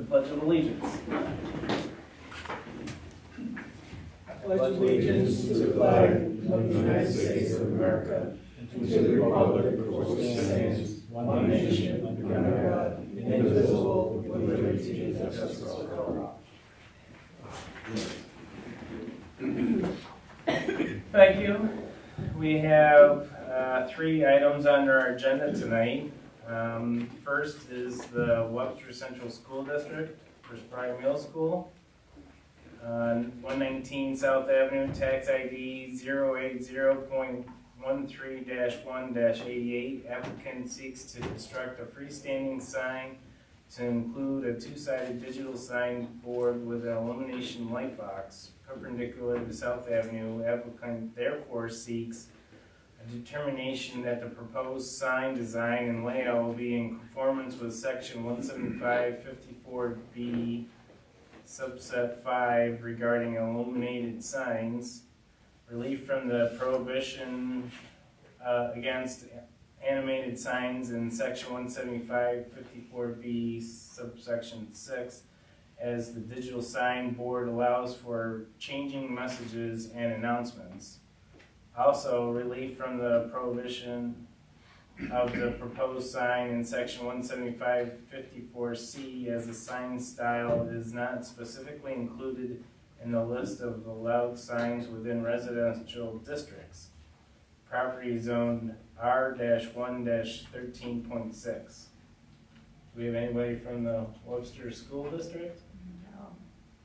Pledge of Allegiance. Pledge allegiance to the flag of the United States of America and to the republic for which it stands, one nation, under God, indivisible, with liberty and justice for all. Thank you. We have three items on our agenda tonight. First is the Webster Central School District for Spry Middle School. 119 South Avenue, tax ID 080.13-1-88. Applicant seeks to construct a freestanding sign to include a two-sided digital sign board with an illumination light box perpendicular to South Avenue. Applicant therefore seeks a determination that the proposed sign design and layout will be in conformance with section 175-54B subset 5 regarding illuminated signs, relief from the prohibition against animated signs in section 175-54B subsection 6, as the digital sign board allows for changing messages and announcements. Also, relief from the prohibition of the proposed sign in section 175-54C, as the sign style is not specifically included in the list of allowed signs within residential districts. Property zoned R-1-13.6. Do we have anybody from the Webster School District? No,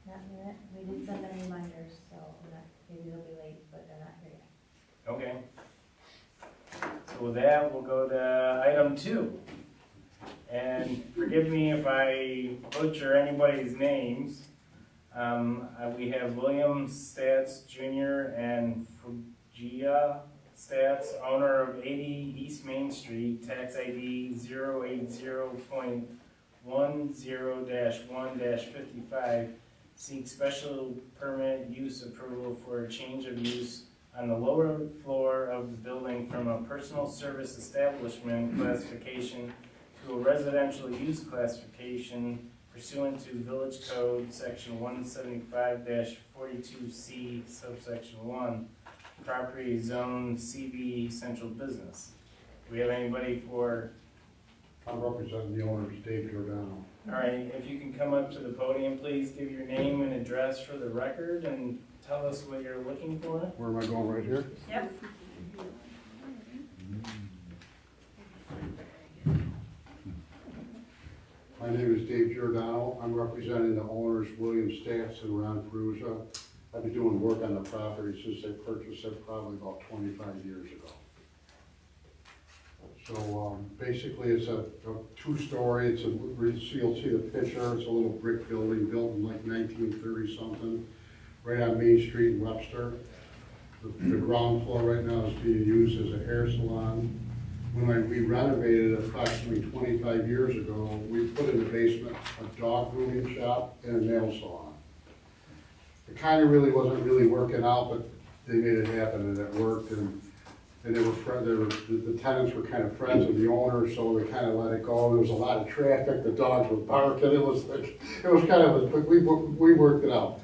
not yet. We did send them reminders, so maybe they'll be late, but they're not here yet. Okay. So with that, we'll go to item 2. And forgive me if I butcher anybody's names. We have William Stats Jr. and Fugia Stats, owner of 80 East Main Street, tax ID 080.10-1-55, seeks special permit use approval for a change of use on the lower floor of the building from a personal service establishment classification to a residential use classification pursuant to Village Code Section 175-42C subsection 1, property zone CB Central Business. Do we have anybody for? I'm representing the owner, Dave Giordano. All right, if you can come up to the podium, please give your name and address for the record and tell us what you're looking for. Where am I going, right here? Yep. My name is Dave Giordano. I'm representing the owners, William Stats and Ron Perusa. I've been doing work on the property since they purchased it probably about 25 years ago. So basically it's a two-story, you'll see the picture, it's a little brick building built in like 1930 something, right on Main Street in Webster. The ground floor right now is being used as a hair salon. When we renovated it approximately 25 years ago, we put in the basement a dog grooming shop and a nail salon. It kind of really wasn't really working out, but they made it happen and it worked. And the tenants were kind of friends of the owner, so they kind of let it go. There was a lot of traffic, the dogs were barking. It was kind of, but we worked it out.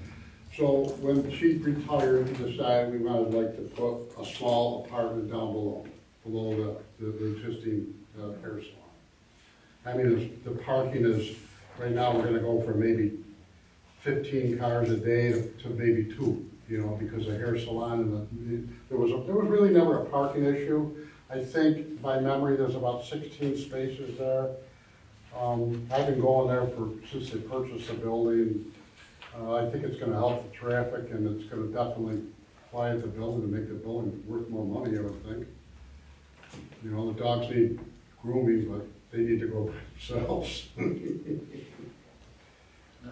So when she retired, we decided we wanted to put a small apartment down below the existing hair salon. I mean, the parking is, right now we're gonna go from maybe 15 cars a day to maybe 2, because the hair salon and there was really never a parking issue. I think by memory there's about 16 spaces there. I've been going there since they purchased the building. I think it's gonna help the traffic and it's gonna definitely quiet the building and make the building worth more money, I would think. The dogs need grooming, but they need to go by themselves. All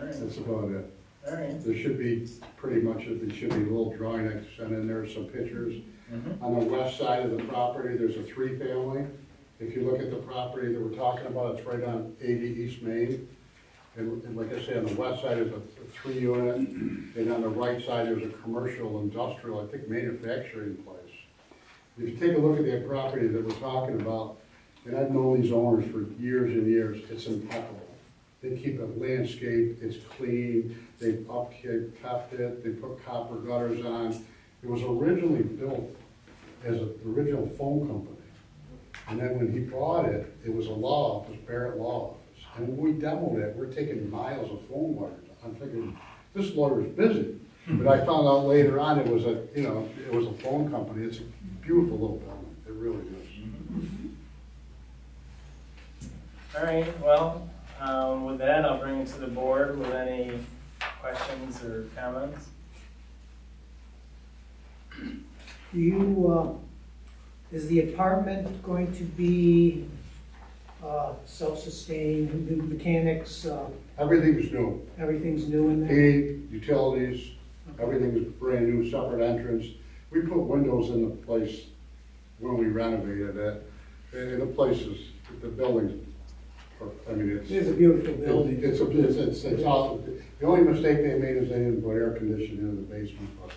right. That's about it. All right. There should be a little drawing I can send in there, some pictures. Mm-hmm. On the west side of the property, there's a 3-family. If you look at the property that we're talking about, it's right on 80 East Main. And like I said, on the west side is a 3-unit, and on the right side there's a commercial, industrial, I think manufacturing place. If you take a look at that property that we're talking about, and I've known these owners for years and years, it's impeccable. They keep it landscaped, it's clean, they kept it, they put copper gutters on. It was originally built as an original phone company. And then when he bought it, it was a law office, Barrett Law Office. And when we demoed it, we're taking miles of phone wires. I'm thinking, this lawyer's busy. But I found out later on, it was a phone company. It's a beautiful little building, it really is. All right, well, with that, I'll bring it to the board with any questions or comments. Do you, is the apartment going to be self-sustained, new mechanics, Everything's new. everything's new in there? Heat, utilities, everything is brand new, separate entrance. We put windows in the place when we renovated it. And the place is, the building's, I mean, It is a beautiful building. It's all, the only mistake they made is they didn't put air conditioning in the basement, but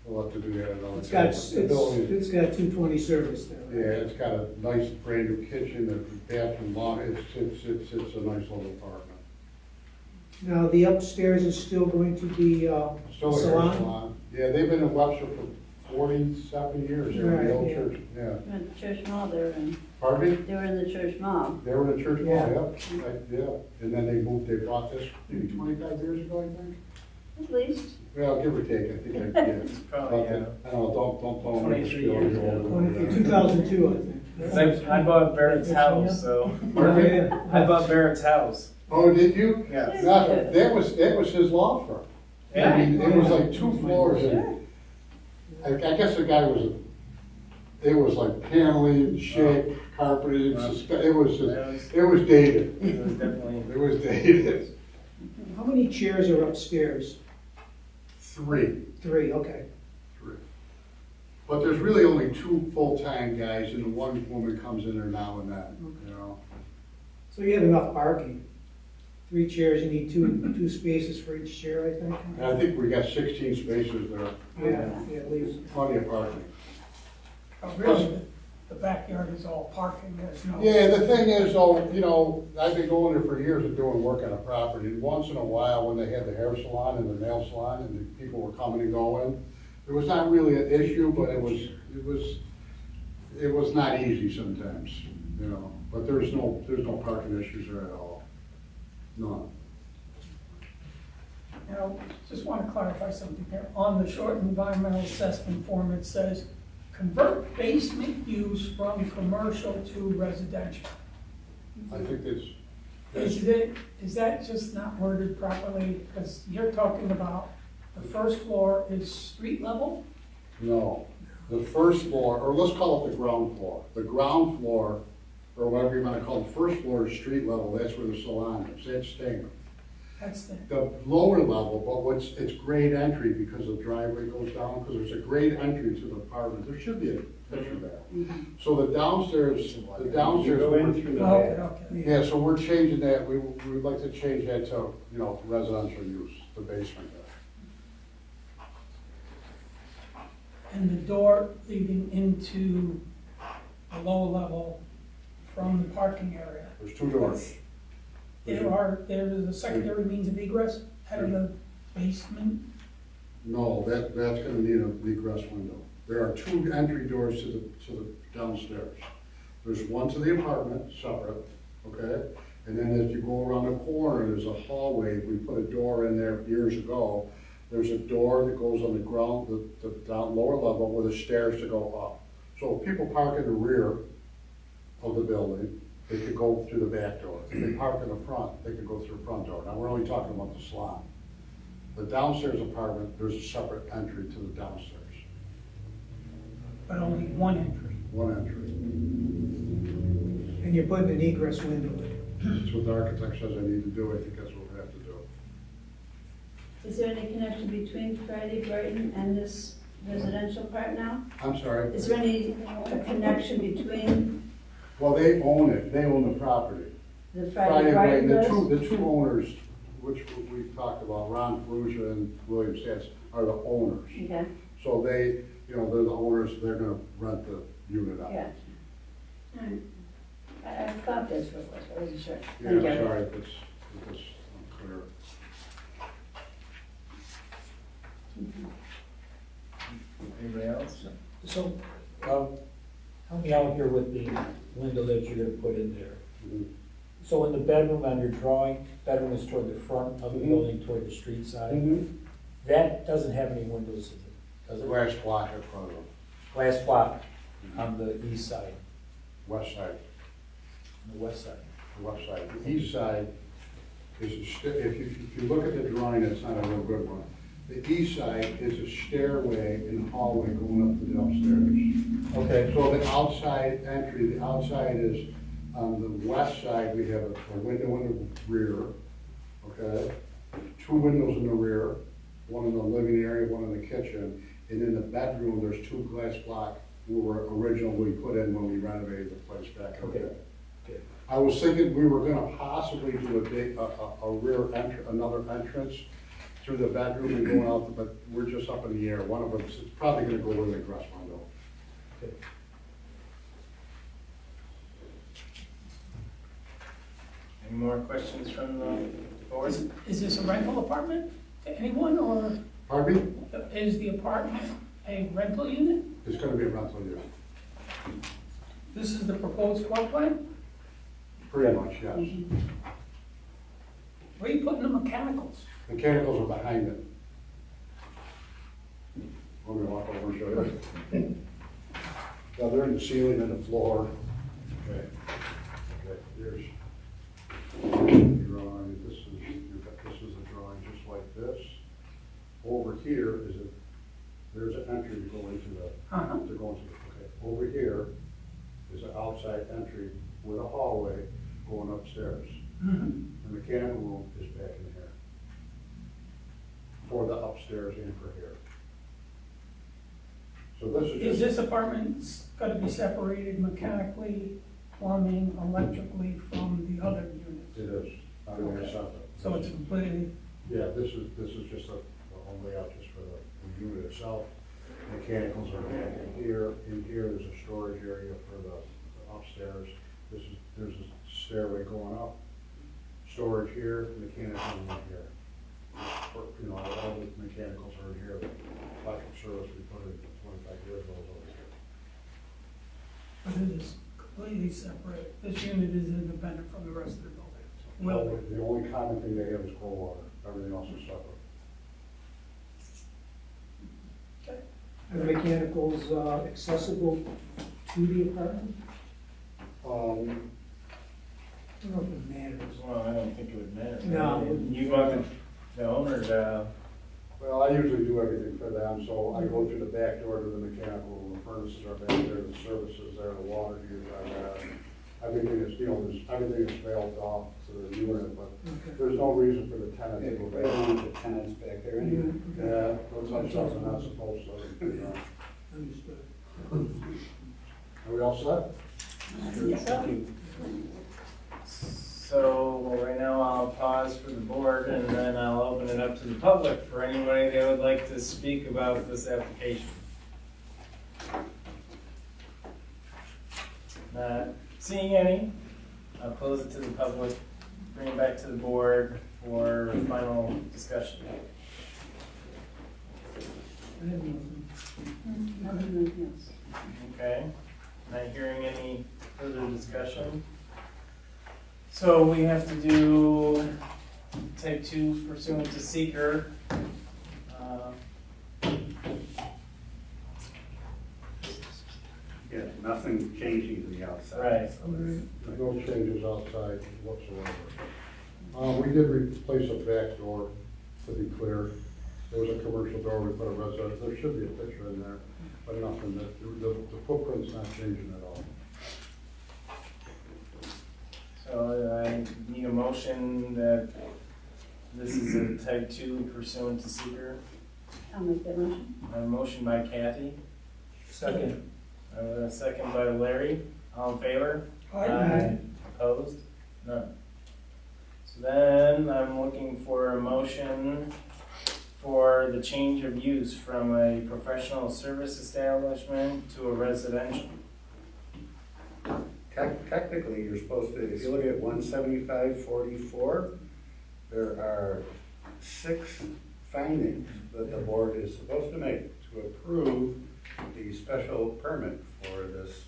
we'll have to do that another It's got, time. The building- it's got 220 service there. Yeah, it's got a nice brand new kitchen, a bathroom, laundry. It's a nice little apartment. Now, the upstairs is still going to be Still a hair salon? salon. Yeah, they've been in Webster for 47 years, they're in the old Right, yeah. church, yeah. At the church mall, they were in, Pardon me? they were in the church mall. They were in the church mall, Yeah. yeah, yeah. And then they bought this maybe 25 years ago, I think? At least. Well, give or take, I think, yeah. Probably, yeah. I don't know, don't. 23 years ago. 2002, I think. 'Cause I bought Barrett's house, so. Pardon me? I bought Barrett's house. Oh, did you? Yeah. No, that was his law firm. I mean, it was like 2 floors and, I guess the guy it was like paneling, shape, carpeting, it was dated. It was definitely. It was dated. How many chairs are upstairs? 3. 3, okay. But there's really only 2 full-time guys and the one woman comes in there now and then, you know? So you have enough parking. 3 chairs, you need two spaces for each chair, I think? And I think we got 16 spaces there, Yeah, at least. plenty of parking. Oh, really, the backyard is all parking, there's no. Yeah, the thing is, though, you know, I've been going there for years and doing work on a property. And once in a while, when they had the hair salon and the nail salon and the people were coming and going, it was not really an issue, but it was not easy sometimes, you know. But there's no parking issues there at all. None. Now, just want to clarify something here. On the short environmental assessment form, it says, convert basement use from commercial to residential. I think it's, Is that just not worded properly? Because you're talking about the first floor is street level? no. The first floor, or let's call it the ground floor. The ground floor, or whatever you want to call it, first floor is street level, that's where the salon is, that's Stanger. That's the, The lower level, but it's grade entry because the driveway goes down, because there's a grade entry to the apartment. There should be a picture there. So the downstairs. You go in through the okay, back. okay. Yeah, so we're changing that, we would like to change that to, you know, residential use, the basement there. And the door leading into the lower level from the parking area. There's 2 doors. There's a secondary means of egress out of the basement. No, that's gonna need an egress window. There are 2 entry doors to the downstairs. There's one to the apartment, separate, okay? And then as you go around the corner, there's a hallway, we put a door in there years ago. There's a door that goes on the ground, the down lower level with the stairs to go up. So if people park in the rear of the building, they could go through the back door. If they park in the front, they could go through the front door. Now, we're only talking about the salon. The downstairs apartment, there's a separate entry to the downstairs, But only one entry. one entry. And you're putting an egress window in. That's what the architect says I need to do, I think that's what we have to do. Is there any connection between Friday Brighton and this residential part now? I'm sorry. Is there any connection between Well, they own it, they own the property. the Friday Brighton, Brighton does? the two owners, which we've talked about, Ron Ferrugia and William Stats, are the owners. Okay, So they, you know, they're the owners, they're gonna rent the unit out. yeah. All right. I thought that's what it was, I wasn't sure. Yeah, Thank I'm you. sorry if it's It's unclear. Anybody else? So, help me out here with the window that you're gonna put in there. Mhm. So in the bedroom on your drawing, bedroom is toward the front of the Mhm. building, toward the street side. Mhm. That doesn't have any windows, does it? Does The it? glass block in front of them, Glass block on the east side, west side, on the west side. the west side. The east side is if you look at the drawing, it's not a real good one. The east side is a stairway and hallway going up to the upstairs. Okay. So the outside entry, the outside is, on the west side, we have a window in the rear, okay? Two windows in the rear, one in the living area, one in the kitchen. And in the bedroom, there's two glass block we were originally put in when we renovated the place back in the day. Okay. I was thinking we were gonna possibly do a rear another entrance through the bedroom and go out, but we're just up in the air. One of them, it's probably gonna go where the grass window. Okay. Any more questions from the board? Is this a rental apartment to anyone, or Pardon me? is the apartment a rental unit? It's gonna be a rental unit. This is the proposed floor plan? Pretty much, yes. Where are you putting the mechanicals? Mechanicals are behind it. Let me walk over and show you. Now, they're in the ceiling and the floor. Okay. Okay, here's the drawing. This is the drawing just like this. Over here is there's an entry to go into Uh-huh. okay. Over here is an outside entry with a hallway going upstairs. Mhm. The mechanical room is back in here. For the upstairs and for here. So this is Is just, this apartment gonna be separated mechanically, plumbing, electrically from the other units? it is, everything is separate. So it's completely, Yeah, this is just a layout just for the unit itself. Mechanicals are back in here there's a storage area for the upstairs. There's a stairway going up. Storage here, mechanical room here. You know, all the mechanicals are in here, electric service we put in 25 years old over here. but it is completely separate. This unit is independent from the rest of the building. Will be. The only common thing they have is cold water, everything else is separate. Are the mechanicals accessible to the apartment? Um, I don't know if it matters. Well, I don't think it would matter. No. You want the owner to, Well, I usually do everything for them, so I go through the back door to the mechanical room, the furnaces are back there, the services there, the water heaters are there. Everything is, everything is failed off to the unit, but Okay. there's no reason for the tenant to go Right back. on the tenants back there anyway. Yeah, those are something not supposed to, you know. Understood. Are we all set? so well, right now I'll pause for the board and then I'll open it up to the public for anybody that would like to speak about this application. Not seeing any, I'll close it to the public, bring it back to the board for final discussion. I have nothing. Nothing else. Okay, not hearing any further discussion. So we have to do type 2 pursuant to seeker. Yeah, nothing changing to the outside. Right. There's no changes outside whatsoever. We did replace a back door, to be clear. There was a commercial door, we put a residential, there should be a picture in there, but nothing, the footprint's not changing at all. So I need a motion that this is a type 2 pursuant to seeker. I'll make that motion. A motion by Kathy, Second. a second by Larry. All in favor? Aye. Opposed? None. So then I'm looking for a motion for the change of use from a professional service establishment to a residential. Technically, you're supposed to, if you look at 175-44, there are 6 findings that the board is supposed to make to approve the special permit for this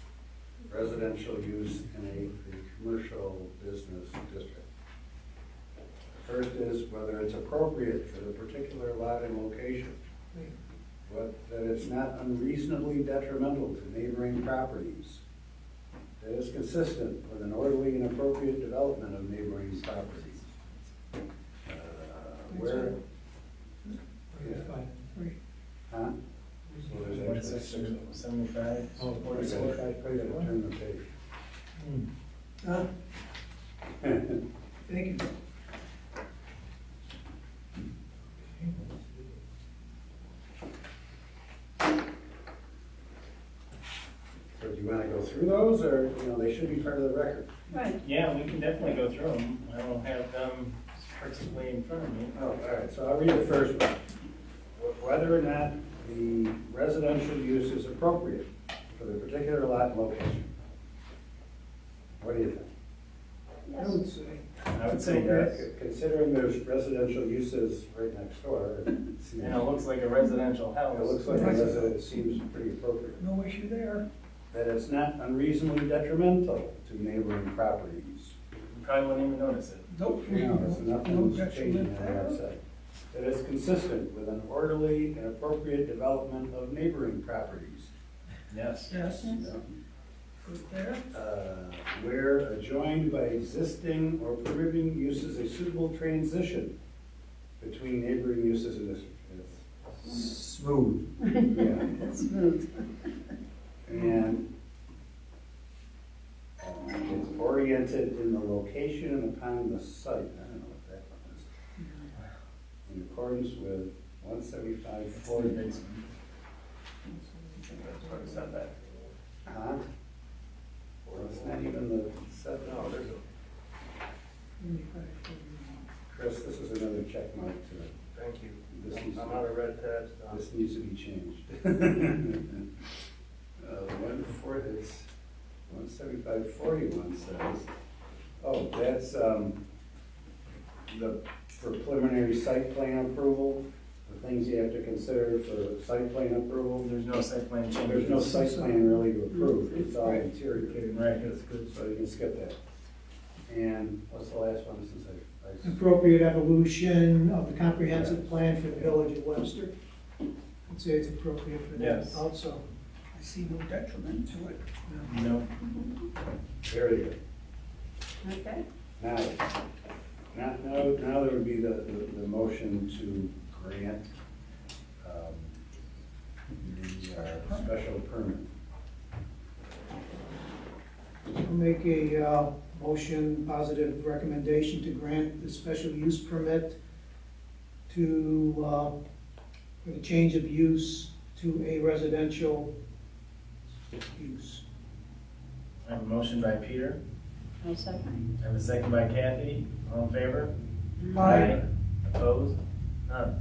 residential use in a commercial business district. First is whether it's appropriate for the particular lot and location. That it's not unreasonably detrimental to neighboring properties. That it's consistent with an orderly and appropriate development of neighboring properties. Where, yeah. Huh? So there's What actually 6 section? of them. 75? Oh, I gotta turn the page. Thank you. So do you wanna go through those, or, they should be part of the record? Right. Yeah, we can definitely go through them. I don't have them particularly in front of me. Oh, all right, so I'll read the first one. Whether or not the residential use is appropriate for the particular lot and location. What do you think? I would say, I would say yes. Considering there's residential uses right next door, it seems, And it looks like a residential house. it looks like a resident, it seems pretty appropriate. No issue there. That it's not unreasonably detrimental to neighboring properties. You probably wouldn't even notice it. Nope. There's No nothing changing detriment on the there. outside. That it's consistent with an orderly and appropriate development of neighboring properties. Yes. Yes, Yeah. good there. Where adjoined by existing or permitting uses a suitable transition between neighboring uses in this. Smooth. Yeah. Smooth. And it's oriented in the location and upon the site. I don't know what that one is. In accordance with 17540. That's what it said that. Huh? Well, it's not even the set. No, there's a. Chris, this is another check mark to it. Thank you. This needs, I'm out of red tabs now. this needs to be changed. It's 17541 says, oh, that's, for preliminary site plan approval, the things you have to consider for site plan approval. There's no site plan changes. There's no site plan really to approve, it's all interior. Right. That's good, so you can skip that. And what's the last one since I appropriate evolution of the comprehensive plan for the village of Webster. I'd say it's appropriate for that Yes. also. I see no detriment to it. No. Very good. Okay. Now there would be the motion to grant the special permit. I'll make a motion, positive recommendation to grant the special use permit to, for the change of use to a residential use. I have a motion by Peter. I'll second. I have a second by Kathy. All in favor? Aye. Opposed? None.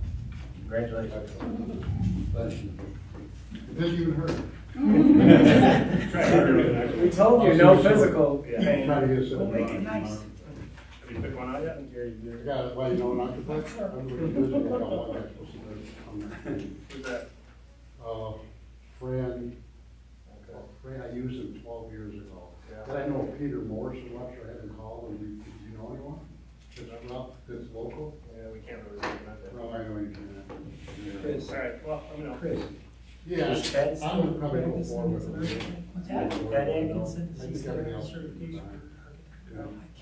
Congratulations. It doesn't even hurt. We told you, no physical pain. Try to get some- We'll make it nice. Have you picked one out yet? I got it, well, you know, an architect, I'm going to visit, I got one next to Who's that? Fran, I used him 12 years ago. Then I know Peter Morris in Webster, I had him call, and do you know anyone? That's local? Yeah, we can't really recommend that. No, I know you can. Chris. All right, well, let me know. Chris. Yeah, Is Ted still I'm gonna probably go forward with it. What's that? Ted Atkinson? I think everything else. I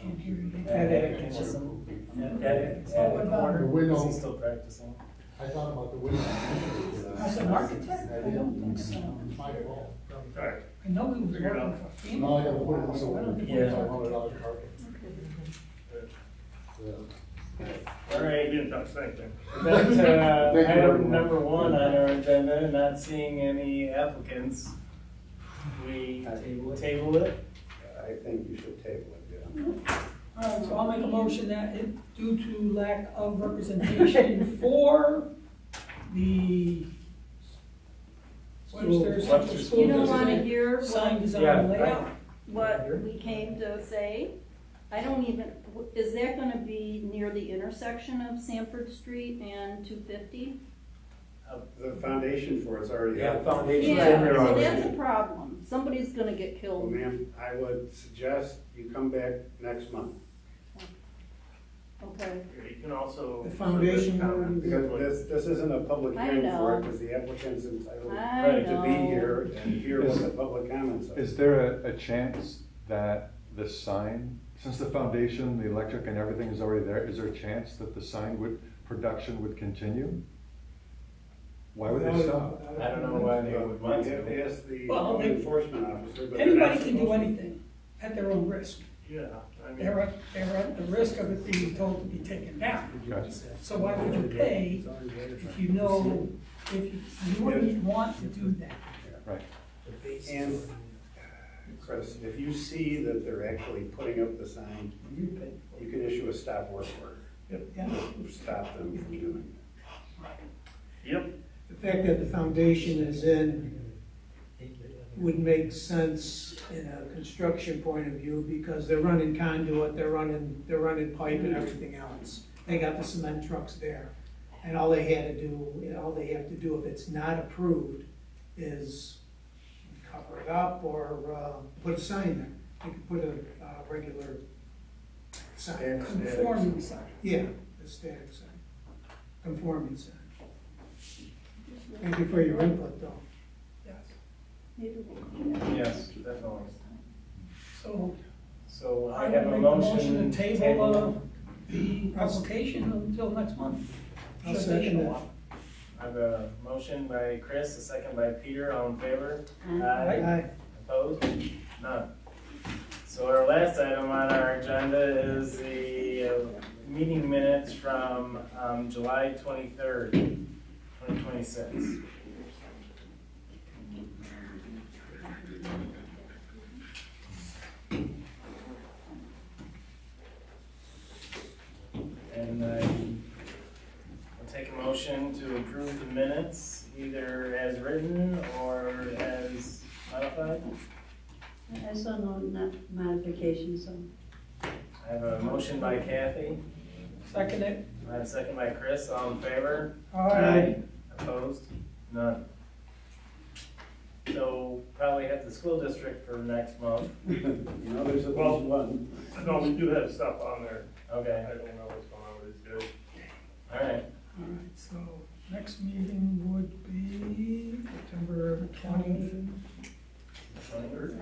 can't hear you. Ed Atkinson. Ed Oh, what about- The window. Is he still practicing? I thought about the window. As an architect? I don't think so. It's my fault. All right, I know he was Figure it working out. for FEMA. No, I gotta put a for a while, window so I don't think in. we Yeah. talked. $500 carpet. Yeah. All right. be in touch, thank you. Back to Thank you, item everyone. number 1 on our agenda, not seeing any applicants. We table it. I think you should table it, yeah. All right, so I'll make a motion that due to lack of representation for the Webster Central Webster School You don't wanna District hear sign what, design Yeah, layout. what we came to say? I don't even, is that gonna be near the intersection of Sanford Street and 250? The foundation for it's already Yeah, up. foundation's in Yeah, there so already. that's a problem. Somebody's gonna get Well, killed. ma'am, I would suggest you come back next month, Okay, You can also. The foundation already- because this isn't a public I hearing for it, know. because the applicant's entitled I to be know. here and hear what the public comments are. Is there a chance that the sign, since the foundation, the electric and everything is already there, is there a chance that the sign production would continue? Why would they stop? I don't know why they would want You have to. to ask the Well, code they- enforcement officer, but they're not Anybody can do supposed to. anything at their own risk. Yeah, I mean. They're at the risk of it being told to be taken down. Gotcha. So why would you pay if you know, if you wouldn't want to do that? Right. And, Chris, if you see that they're actually putting up the sign, you can issue a stop work order. Yeah. Stop them from doing Yep. The fact that the foundation is in would make sense in a construction point of view, because they're running conduit, they're running pipe and everything else. They got the cement trucks there, and all they have to do if it's not approved is cover it up or put a sign there. You could put a regular sign. that. Conforming sign. Yeah, a static sign, conforming sign. Thank you for your input, though. Yes. maybe we'll come back. Yes, definitely. So So I I would have a make the motion. motion to table the application until next month. I'll Should they second show that. up. I have a motion by Chris, a second by Peter, all in favor? Aye. Opposed? None. So our last item on our agenda is the meeting minutes from July 23rd, 2026. And I will take a motion to approve the minutes, either as written or as modified. I saw no modification, so. I have a motion by Kathy, Second it. I have a second by Chris, all in favor? Aye. Opposed? None. So probably have the school district for next month. You know, there's at least one. No, we do have stuff on there. Okay, I don't know what's going on with these guys. all right. All right, so next meeting would be September 20. 23rd.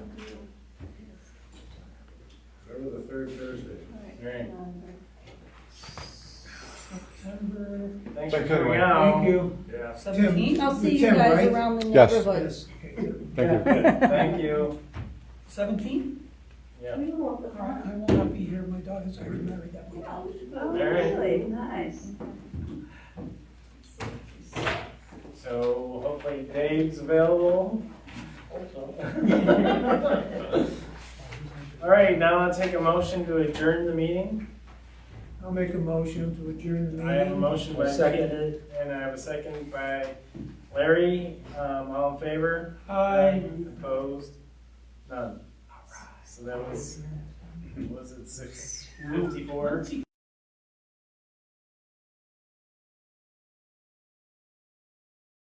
Whatever the third Thursday. All right. September Thanks for Thank you. coming out. Thank you. Yeah. 17th. I'll see you Tim, guys right? around the Yes. neighborhood. Yes, okay, good. Thank you. Thank you. 17th? Yeah. All right, I will not be here, my daughter's already married that week. Oh, right. really? Nice. So hopefully Dave's available. All right, now I'll take a motion to adjourn the meeting. I'll make a motion to adjourn the meeting. I have a motion by Second. Peter, and I have a second by Larry. All in favor? Aye. Opposed? None. So that was it 6:54?